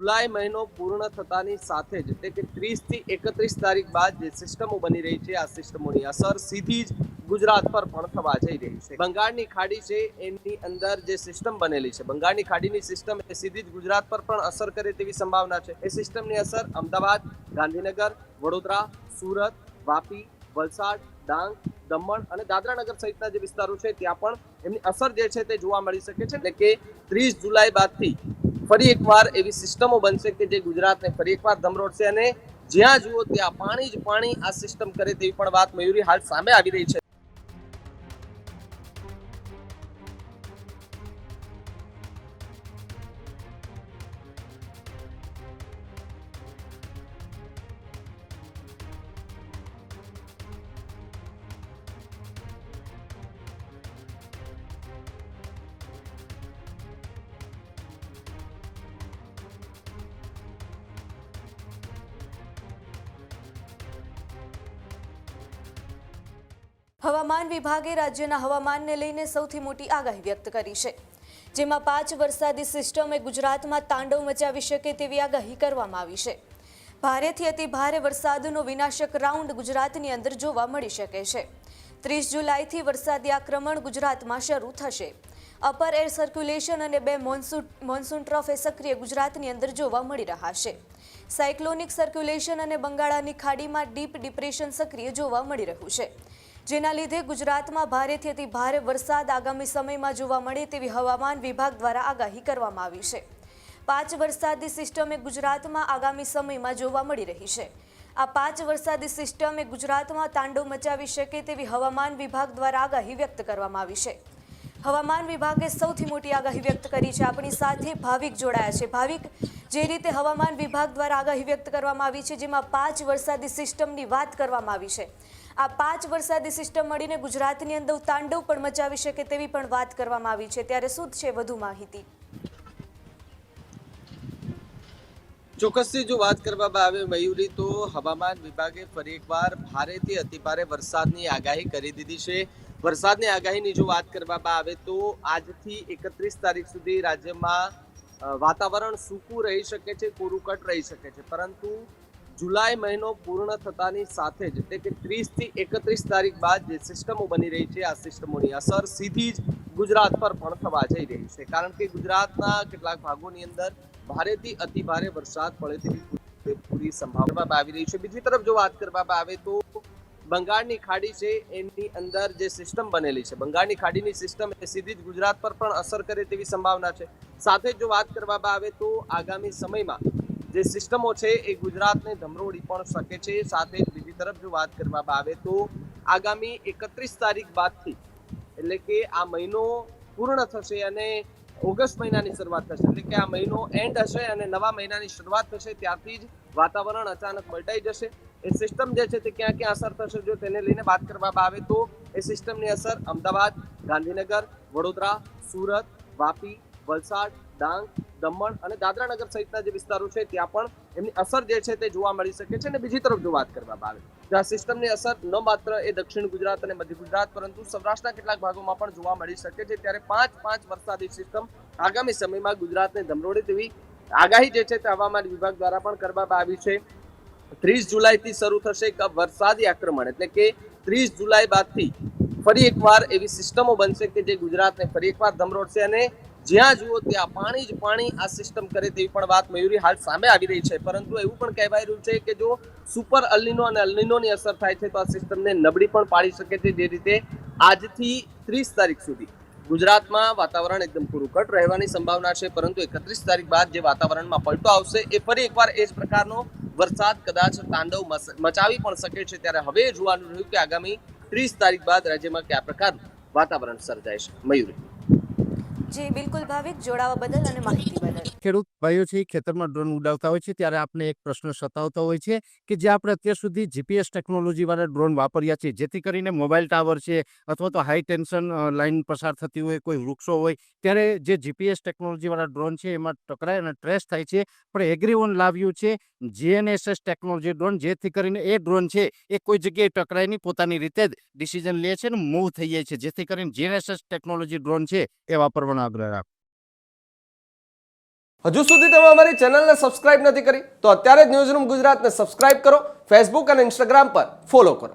जुलाई महीनो पूर्ण થતાની સાથે જ એટલે કે 30 થી 31 તારીખ બાદ જે સિસ્ટમો બની રહી છે આ સિસ્ટમોની અસર સીધી જ ગુજરાત પર પણ થવા જઈ રહી છે। બંગાળની ખાડી છે એની અંદર જે સિસ્ટમ બનેલી છે, બંગાળની ખાડીની સિસ્ટમ એ સીધી જ ગુજરાત પર પણ અસર કરે તેવી સંભાવના છે। એ સિસ્ટમની અસર અમદાવાદ, ગાંધીનગર, વડોદરા, સુરત, વાપી, વલસાડ, ડાંગ, દમણ અને દાદરાનગર સહિતના જે વિસ્તારો છે ત્યાં પણ એમની અસર જે છે તે જોવા મળી શકે છે। એટલે કે 30 જુલાઈ બાદથી ફરી એકવાર એવી સિસ્ટમો બનશે કે જે ગુજરાતને ફરી એકવાર ધમરોડશે અને જ્યાં જુઓ ત્યાં પાણી જ પાણી આ સિસ્ટમ કરે તેવી પણ વાત મયુરી હાલ સામે આવી રહી છે। હવામાન વિભાગે રાજ્યના હવામાનને લઈને સૌથી મોટી આગાહી વ્યક્ત કરી છે, જેમાં 5 વરસાદી સિસ્ટમે ગુજરાતમાં તાંડવ મચાવી શકે તેવી આગાહી કરવામાં આવી છે। ભારેથી અતિ ભારે વરસાદનો વિનાશક રાઉન્ડ ગુજરાતની અંદર જોવા મળી શકે છે। 30 જુલાઈથી વરસાદી આક્રમણ ગુજરાતમાં શરૂ થશે। અપર એર સર્ક્યુલેશન અને 2 મોન્સૂન ટ્રફ સક્રિય ગુજરાતની અંદર જોવા મળી રહ્યા છે। સાયક્લોનિક સર્ક્યુલેશન અને બંગાળાની ખાડીમાં ડીપ ડિપ્રેશન સક્રિય જોવા મળી રહ્યું છે, જેના લીધે ગુજરાતમાં ભારેથી અતિ ભારે વરસાદ આગામી સમયમાં જોવા મળે તેવી હવામાન વિભાગ દ્વારા આગાહી કરવામાં આવી છે। 5 વરસાદી સિસ્ટમ એ ગુજરાતમાં આગામી સમયમાં જોવા મળી રહી છે। આ 5 વરસાદી સિસ્ટમ એ ગુજરાતમાં તાંડવ મચાવી શકે તેવી હવામાન વિભાગ દ્વારા આગાહી વ્યક્ત કરવામાં આવી છે। હવામાન વિભાગે સૌથી મોટી આગાહી વ્યક્ત કરી છે। આપણી સાથે ભાવિક જોડાયા છે। ભાવિક, જે રીતે હવામાન વિભાગ દ્વારા આગાહી વ્યક્ત કરવામાં આવી છે, જેમાં 5 વરસાદી સિસ્ટમની વાત કરવામાં આવી છે, આ 5 વરસાદી સિસ્ટમ મળીને ગુજરાતની અંદર તાંડવ પણ મચાવી શકે તેવી પણ વાત કરવામાં આવી છે, ત્યારે શું છે વધુ માહિતી? ચોક્કસથી જો વાત કરવામાં આવે મયુરી, તો હવામાન વિભાગે ફરી એકવાર ભારેથી અતિભારે વરસાદની આગાહી કરી દીધી છે। વરસાદની આગાહીની જો વાત કરવામાં આવે તો આજથી 31 તારીખ સુધી રાજ્યમાં વાતાવરણ સૂકું રહી શકે છે, કોરું કટ રહી શકે છે, પરંતુ જુલાઈ મહિનો પૂર્ણ થતાની સાથે જ એટલે કે 30 થી 31 તારીખ બાદ જે સિસ્ટમો બની રહી છે આ સિસ્ટમોની અસર સીધી જ ગુજરાત પર પણ થવા જઈ રહી છે। કારણ કે ગુજરાતના કેટલાક ભાગોની અંદર ભારેથી અતિ ભારે વરસાદ પડે તેવી પૂરી સંભાવના આવી રહી છે। બીજી તરફ જો વાત કરવામાં આવે તો બંગાળની ખાડી છે એની અંદર જે સિસ્ટમ બનેલી છે, બંગાળની ખાડીની સિસ્ટમ એ સીધી જ ગુજરાત પર પણ અસર કરે તેવી સંભાવના છે। સાથે જો વાત કરવામાં આવે તો આગામી સમયમાં જે સિસ્ટમો છે એ ગુજરાતને ધમરોળી પણ શકે છે। સાથે જ બીજી તરફ જો વાત કરવામાં આવે તો આગામી 31 તારીખ બાદથી એટલે કે આ મહિનો પૂર્ણ થશે અને ઓગસ્ટ મહિનાની શરૂઆત થશે, એટલે કે આ મહિનો એન્ડ હશે અને નવા મહિનાની શરૂઆત થશે, ત્યારથી જ વાતાવરણ અચાનક પલટાઈ જશે। એ સિસ્ટમ જે છે તે ક્યાં ક્યાં અસર થશે જો તેને લઈને વાત કરવામાં આવે તો એ સિસ્ટમની અસર અમદાવાદ, ગાંધીનગર, વડોદરા, સુરત, વાપી, વલસાડ, ડાંગ, દમણ અને દાદરાનગર સહિતના જે વિસ્તારો છે ત્યાં પણ એમની અસર જે છે તે જોવા મળી શકે છે। અને બીજી તરફ જો વાત કરવામાં આવે તો આ સિસ્ટમની અસર ન માત્ર એ દક્ષિણ ગુજરાત અને મધ્ય ગુજરાત પરંતુ સૌરાષ્ટ્રના કેટલાક ભાગોમાં પણ જોવા મળી શકે છે। ત્યારે 5 વરસાદી સિસ્ટમ આગામી સમયમાં ગુજરાતને ધમરોળે તેવી આગાહી જે છે તે હવામાન વિભાગ દ્વારા પણ કરવામાં આવી છે। 30 જુલાઈથી શરૂ થશે વરસાદી આક્રમણ, એટલે કે 30 જુલાઈ બાદથી ફરી એકવાર એવી સિસ્ટમો બનશે કે જે ગુજરાતને ફરી એકવાર ધમરોળશે અને જ્યાં જુઓ ત્યાં પાણી જ પાણી આ સિસ્ટમ કરે તેવી પણ વાત મયુરી હાલ સામે આવી રહી છે। પરંતુ એવું પણ કહેવાય રહ્યું છે કે જો સુપર અલ્નિનો અને અલ્નિનોની અસર થાય છે તો આ સિસ્ટમને નબળી પણ પાડી શકે છે। જે રીતે આજથી 30 તારીખ સુધી ગુજરાતમાં વાતાવરણ એકદમ કોરુકટ રહેવાની સંભાવના છે, પરંતુ 31 તારીખ બાદ જે વાતાવરણમાં પલટો આવશે એ ફરી એકવાર એ જ પ્રકારનો વરસાદ કદાચ તાંડવ મચાવી પણ શકે છે। ત્યારે હવે જોવાનું રહ્યું કે આગામી 30 તારીખ બાદ રાજ્યમાં કયા પ્રકારનું વાતાવરણ સર્જાય છે। મયુરી। જી બિલકુલ ભાવિક, જોડાવા બદલ અને માહિતી બદલ। ખેડૂત ભાઈઓ છે ખેતરમાં ડ્રોન ઉડાવતા હોય છે ત્યારે આપણે એક પ્રશ્ન સતાવતો હોય છે કે જે આપણે અત્યાર સુધી જીપીએસ ટેકનોલોજી વાળા ડ્રોન વાપર્યા છે, જેથી કરીને મોબાઈલ ટાવર છે અથવા તો હાઈ ટેન્શન લાઈન પસાર થતી હોય, કોઈ વૃક્ષો હોય, ત્યારે જે જીપીએસ ટેકનોલોજી વાળા ડ્રોન છે એમાં ટકરાય અને ટ્રેસ થાય છે। પણ એગ્રીઓન લાવ્યું છે જીએનએસએસ ટેકનોલોજી ડ્રોન, જેથી કરીને એ ડ્રોન છે એ કોઈ જગ્યાએ ટકરાય નહીં, પોતાની રીતે જ ડિસિઝન લે છે અને મૂવ થઈ જાય છે, જેથી કરીને જીએનએસએસ ટેકનોલોજી ડ્રોન છે એ વાપરવાનો આગ્રહ રાખો। હજુ સુધી તમે અમારી ચેનલને સબસ્ક્રાઇબ નથી કરી તો અત્યારે જ ન્યૂઝરૂમ ગુજરાતને સબસ્ક્રાઇબ કરો, ફેસબુક અને ઇન્સ્ટાગ્રામ પર ફોલો કરો.